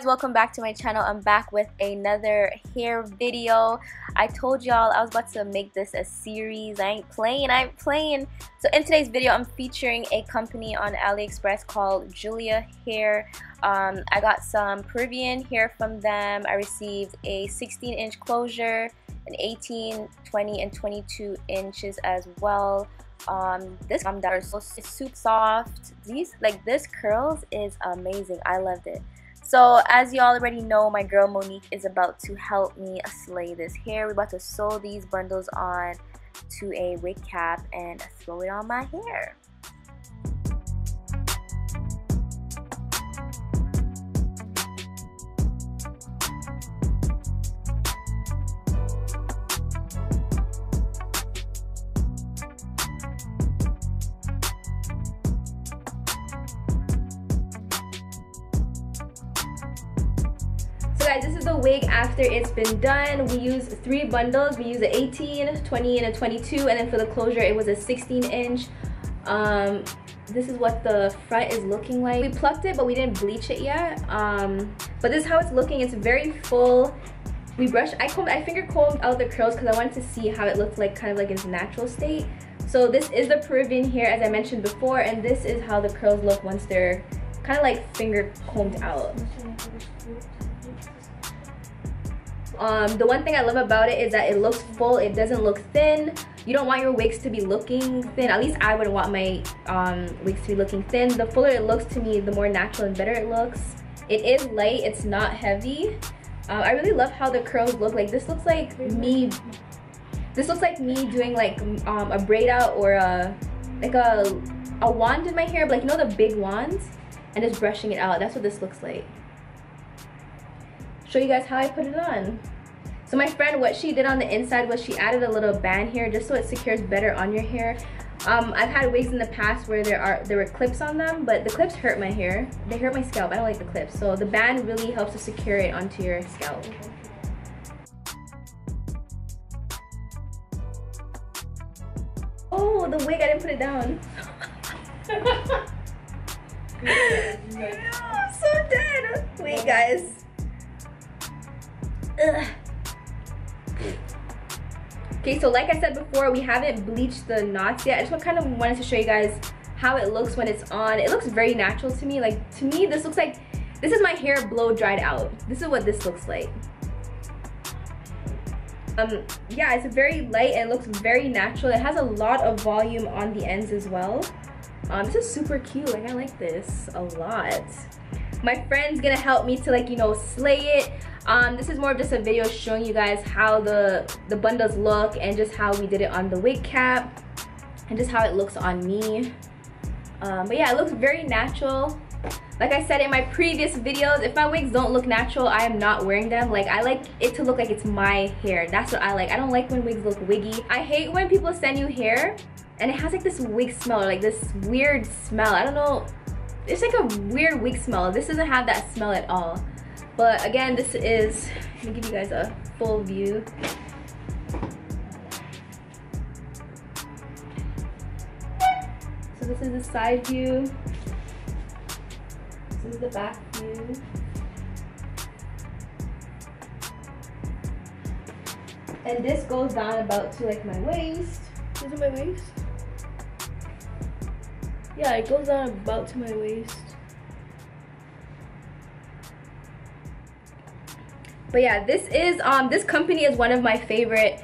Welcome back to my channel. I'm back with another hair video. I told y'all I was about to make this a series. I ain't playing. So in today's video I'm featuring a company on AliExpress called Julia Hair. I got some Peruvian hair from them. I received a 16-inch closure, an 18, 20, and 22 inches as well. This that are so super soft. This curls is amazing. I loved it. So as you all already know, my girl Monique is about to help me slay this hair. We're about to sew these bundles on to a wig cap and throw it on my hair. Guys, this is the wig after it's been done. We used 3 bundles. We used an 18, 20, and a 22, and then for the closure it was a 16-inch. This is what the front is looking like. We plucked it, but we didn't bleach it yet. But this is how it's looking. It's very full. We brushed. I finger combed out the curls because I wanted to see how it looked like, kind of like its natural state. So this is the Peruvian hair, as I mentioned before, and this is how the curls look once they're kind of like finger combed out. The one thing I love about it is that it looks full. It doesn't look thin. You don't want your wigs to be looking thin. At least I wouldn't want my wigs to be looking thin. The fuller it looks to me, the more natural and better it looks. It is light. It's not heavy. I really love how the curls look. Like this looks like me. This looks like me doing like a braid out or a wand in my hair, but like, you know, the big wands, and just brushing it out. That's what this looks like. Show you guys how I put it on. So my friend, what she did on the inside was she added a little band here just so it secures better on your hair. I've had wigs in the past where there were clips on them, but the clips hurt my hair. They hurt my scalp. I don't like the clips. So the band really helps to secure it onto your scalp. Oh, the wig, I didn't put it down. I'm so dead. Wait, guys. Ugh. Okay, so like I said before, we haven't bleached the knots yet. I just kind of wanted to show you guys how it looks when it's on. It looks very natural to me. Like, to me, this looks like, this is my hair blow dried out. This is what this looks like. Yeah, it's very light and it looks very natural. It has a lot of volume on the ends as well. This is super cute. Like, I like this a lot. My friend's gonna help me to, like, you know, slay it. This is more of just a video showing you guys how the bundles look and just how we did it on the wig cap and just how it looks on me. But yeah, it looks very natural. Like I said in my previous videos, if my wigs don't look natural, I am not wearing them. Like, I like it to look like it's my hair. That's what I like. I don't like when wigs look wiggy. I hate when people send you hair and it has like this wig smell, or like this weird smell. I don't know. It's like a weird wig smell. This doesn't have that smell at all. But again, this is, let me give you guys a full view. So this is the side view. This is the back view. And this goes down about to like my waist. Is it my waist? Yeah, it goes down about to my waist. But yeah, this company is one of my favorite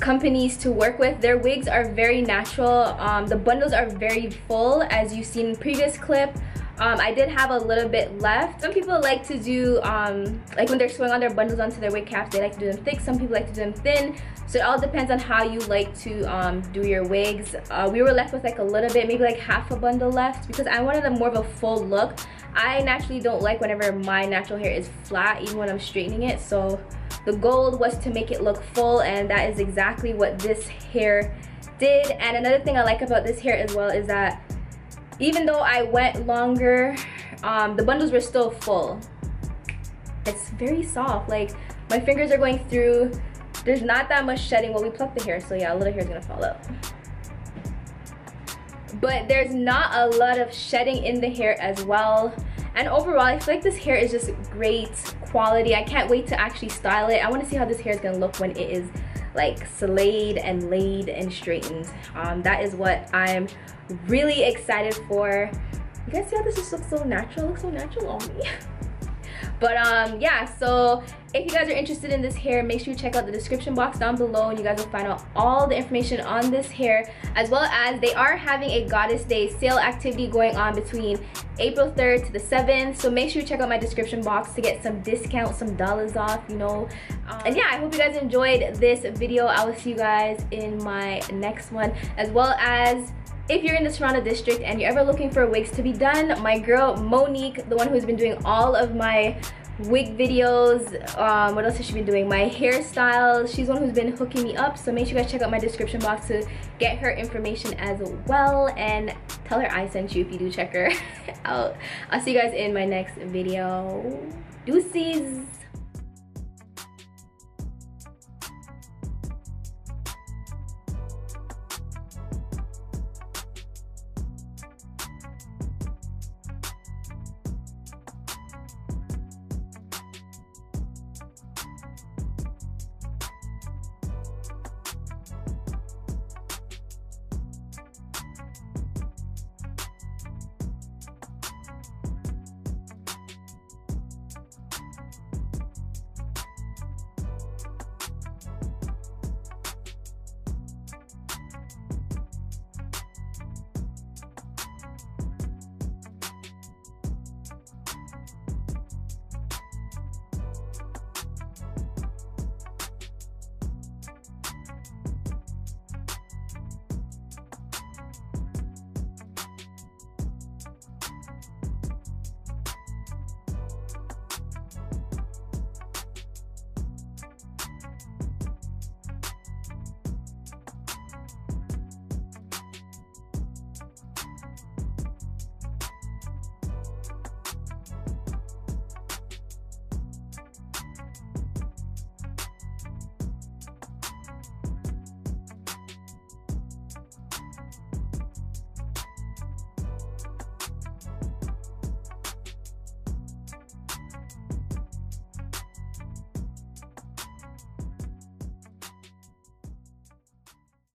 companies to work with. Their wigs are very natural. The bundles are very full, as you've seen in the previous clip. I did have a little bit left. Some people like to do, like when they're sewing on their bundles onto their wig caps, they like to do them thick. Some people like to do them thin. So it all depends on how you like to do your wigs. We were left with like a little bit, maybe like half a bundle left, because I wanted more of a full look. I naturally don't like whenever my natural hair is flat, even when I'm straightening it. So the goal was to make it look full, and that is exactly what this hair did. And another thing I like about this hair as well is that even though I went longer, the bundles were still full. It's very soft. Like, my fingers are going through. There's not that much shedding. Well, we plucked the hair, so yeah, a little hair is gonna fall out. But there's not a lot of shedding in the hair as well. And overall, I feel like this hair is just great quality. I can't wait to actually style it. I want to see how this hair is gonna look when it is like slayed and laid and straightened. That is what I'm really excited for. You guys see how this just looks so natural? It looks so natural on me. But yeah, so if you guys are interested in this hair, make sure you check out the description box down below, and you guys will find out all the information on this hair, as well as they are having a Goddess Day sale activity going on between April 3rd to the 7th. So make sure you check out my description box to get some discounts, some dollars off, you know. And yeah, I hope you guys enjoyed this video. I will see you guys in my next one, as well as if you're in the Toronto district and you're ever looking for wigs to be done, my girl Monique, the one who's been doing all of my wig videos, what else has she been doing, my hairstyles, she's the one who's been hooking me up. So make sure you guys check out my description box to get her information as well, and tell her I sent you if you do check her out. I'll see you guys in my next video. Deuces.